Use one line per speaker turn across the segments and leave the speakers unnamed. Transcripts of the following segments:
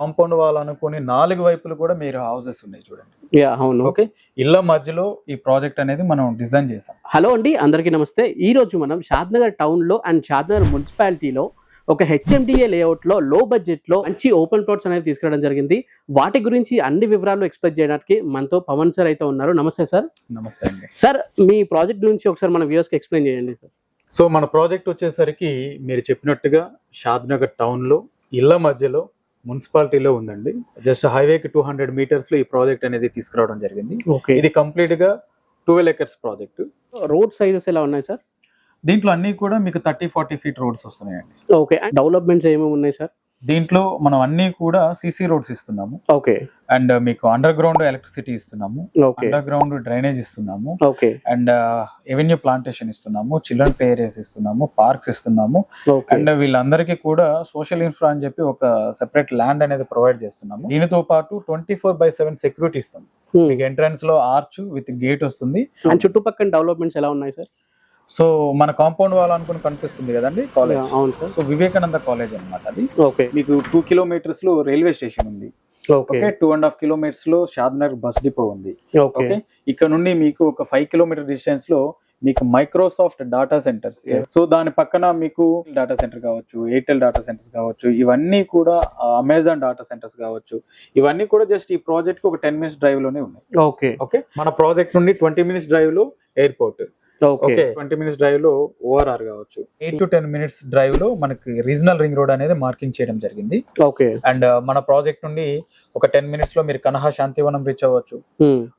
Compound wall అనుకుని 4 వైపులు కూడా మీరు హౌసెస్ ఉన్నాయి చూడండి.
అవును.
ఓకే, ఇళ్ళ మధ్యలో ఈ ప్రాజెక్ట్ అనేది మనం డిజైన్ చేసాం.
హలో అండి, అందరికీ నమస్తే. ఈ రోజు మనం షాద్నగర్ టౌన్ లో అండ్ షాద్నగర్ మున్సిపాలిటీలో ఒక హెచ్ఎండిఏ లేఅవుట్ లో లో బడ్జెట్ లో మంచి ఓపెన్ ప్లాట్స్ అనేది తీసుకురావడం జరిగింది. వాటి గురించి అన్ని వివరాలు ఎక్స్ప్లెయిన్ చేయడానికి మనతో పవన్ సార్ అయితే ఉన్నారు. నమస్తే సార్.
నమస్తే అండి.
సార్, మీ ప్రాజెక్ట్ గురించి ఒకసారి మన వ్యూవర్స్ కి ఎక్స్ప్లెయిన్ చేయండి సార్.
సో మన ప్రాజెక్ట్ వచ్చేసరికి మీరు చెప్పినట్టుగా షాద్నగర్ టౌన్ లో ఇళ్ళ మధ్యలో మున్సిపాలిటీలో ఉందండి. జస్ట్ హైవేకి 200 మీటర్స్ లో ఈ ప్రాజెక్ట్ అనేది తీసుకురావడం జరిగింది. ఇది కంప్లీట్ గా 12 acres ప్రాజెక్ట్.
రోడ్ సైజెస్ ఎలా ఉన్నాయి సార్?
దీంట్లో అన్ని కూడా మీకు 30-40 feet రోడ్స్ వస్తున్నాయండి.
ఓకే, డెవలప్మెంట్స్ ఏమేమి ఉన్నాయి సార్? దీంట్లో
మనం అన్ని కూడా సిసి రోడ్స్ ఇస్తున్నాము.
ఓకే.
అండ్ మీకు అండర్ గ్రౌండ్ ఎలక్ట్రిసిటీ ఇస్తున్నాము, అండర్ గ్రౌండ్ డ్రైనేజ్ ఇస్తున్నాము,
ఓకే.
అండ్ ఎవెన్యూ ప్లాంటేషన్ ఇస్తున్నాము, చిల్డ్రన్ ప్లే ఏరియాస్ ఇస్తున్నాము, పార్క్స్ ఇస్తున్నాము. అండ్ వీళ్ళందరికీ కూడా సోషల్ ఇన్ఫ్రా అని చెప్పి ఒక సెపరేట్ ల్యాండ్ అనేది ప్రొవైడ్ చేస్తున్నాము. దీనితో పాటు 24/7 సెక్యూరిటీ ఇస్తాం. మీకు ఎంట్రన్స్ లో ఆర్చ్ విత్ గేట్ వస్తుంది.
అండ్ చుట్టుపక్కల డెవలప్మెంట్స్ ఎలా ఉన్నాయి సార్?
సో మన కాంపౌండ్ వాల్ అనుకుని కనిపిస్తుంది కదండి కాలేజ్.
అవును సార్.
సో వివేకానంద కాలేజ్ అన్నమాట అది.
ఓకే.
మీకు 2 kilometers లో రైల్వే స్టేషన్ ఉంది. ఓకే. 2.5 kilometers లో షాద్నగర్ బస్ డిపో ఉంది. ఓకే. ఇక్కడ నుండి మీకు ఒక 5 kilometer డిస్టెన్స్ లో మీకు మైక్రోసాఫ్ట్ డాటా సెంటర్స్. సో దాని పక్కన మీకు డాటా సెంటర్ కావచ్చు, ఎయిర్టెల్ డాటా సెంటర్స్ కావచ్చు, ఇవన్నీ కూడా అమెజాన్ డాటా సెంటర్స్ కావచ్చు, ఇవన్నీ కూడా జస్ట్ ఈ ప్రాజెక్ట్ కి ఒక 10 minutes డ్రైవ్ లోనే ఉన్నాయి.
ఓకే.
ఓకే. మన ప్రాజెక్ట్ నుండి 20 minutes డ్రైవ్ లో ఎయిర్పోర్ట్. ఓకే. 20 minutes డ్రైవ్ లో ఓఆర్ఆర్ కావచ్చు. 8 to 10 minutes డ్రైవ్ లో మనకి రీజనల్ రింగ్ రోడ్ అనేది మార్కింగ్ చేయడం జరిగింది.
ఓకే.
అండ్ మన ప్రాజెక్ట్ నుండి ఒక 10 minutes లో మీరు కనహా శాంతివనం రీచ్ అవ్వచ్చు.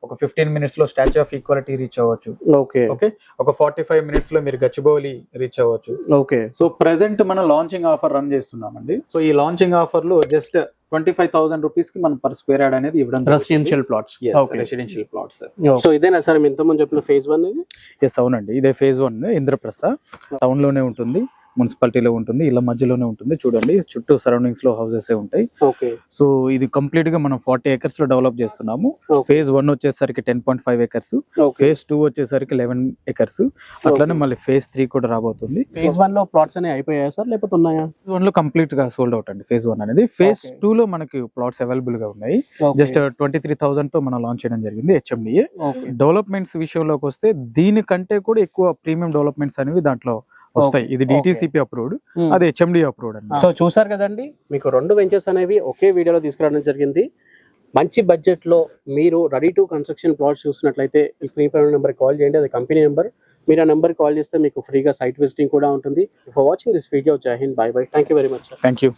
ఒక 15 minutes లో స్టాచ్యూ ఆఫ్ ఈక్వాలిటీ రీచ్ అవ్వచ్చు.
ఓకే.
ఓకే. ఒక 45 minutes లో మీరు గచ్చిబౌలి రీచ్ అవ్వచ్చు.
ఓకే.
సో ప్రెసెంట్ మనం లాంచింగ్ ఆఫర్ రన్ చేస్తున్నామండి. సో ఈ లాంచింగ్ ఆఫర్ లో జస్ట్ 25,000 rupees కి మనం పర్ స్క్వేర్ యార్డ్ అనేది ఇవ్వడం.
Residential plots.
Residential plots.
So ఇదేనా సార్ ఇంతకుముందు చెప్పిన phase 1?
ఎస్, అవునండి. ఇదే phase 1 ఇంద్రప్రస్థ టౌన్ లోనే ఉంటుంది, మున్సిపాలిటీలో ఉంటుంది, ఇళ్ళ మధ్యలోనే ఉంటుంది. చూడండి, చుట్టూ సరౌండింగ్స్ లో హౌసెస్ ఉంటాయి.
ఓకే.
సో ఇది కంప్లీట్ గా మనం 40 acres లో డెవలప్ చేస్తున్నాము. phase 1 వచ్చేసరికి 10.5 acres, phase 2 వచ్చేసరికి 11 acres. అట్లానే మళ్ళీ phase 3 కూడా రాబోతుంది.
phase 1 లో ప్లాట్స్ అనేవి అయిపోయాయా సార్, లేకపోతే ఉన్నాయా?
phase 1 లో కంప్లీట్ గా సోల్డ్ అవుట్ అండి. phase 1 అనేది. phase 2 లో మనకి ప్లాట్స్ అవైలబుల్ గా ఉన్నాయి. జస్ట్ 23,000 తో మనం లాంచ్ చేయడం జరిగింది హెచ్ఎండిఏ. డెవలప్మెంట్స్ విషయంలోకి వస్తే దీనికంటే కూడా ఎక్కువ ప్రీమియం డెవలప్మెంట్స్ అనేవి దాంట్లో వస్తాయి. ఇది డిటిసిపి అప్రూవ్డ్, అది హెచ్ఎండి అప్రూవ్డ్ అండి.
సో చూసారు కదండి, మీకు 2 వెంచర్స్ అనేవి ఒకే వీడియోలో తీసుకురావడం జరిగింది. మంచి బడ్జెట్ లో మీరు రెడీ టు కన్స్ట్రక్షన్ ప్లాట్స్ చూసినట్లయితే స్క్రీన్ పై నెంబర్ కాల్ చేయండి, అది కంపెనీ నెంబర్. మీరు ఆ నెంబర్ కాల్ చేస్తే మీకు ఫ్రీగా సైట్ విజిటింగ్ కూడా ఉంటుంది. ఫర్ వాచింగ్ దిస్ వీడియో, జై Hind, by by, thank you very much sir.
Thank you.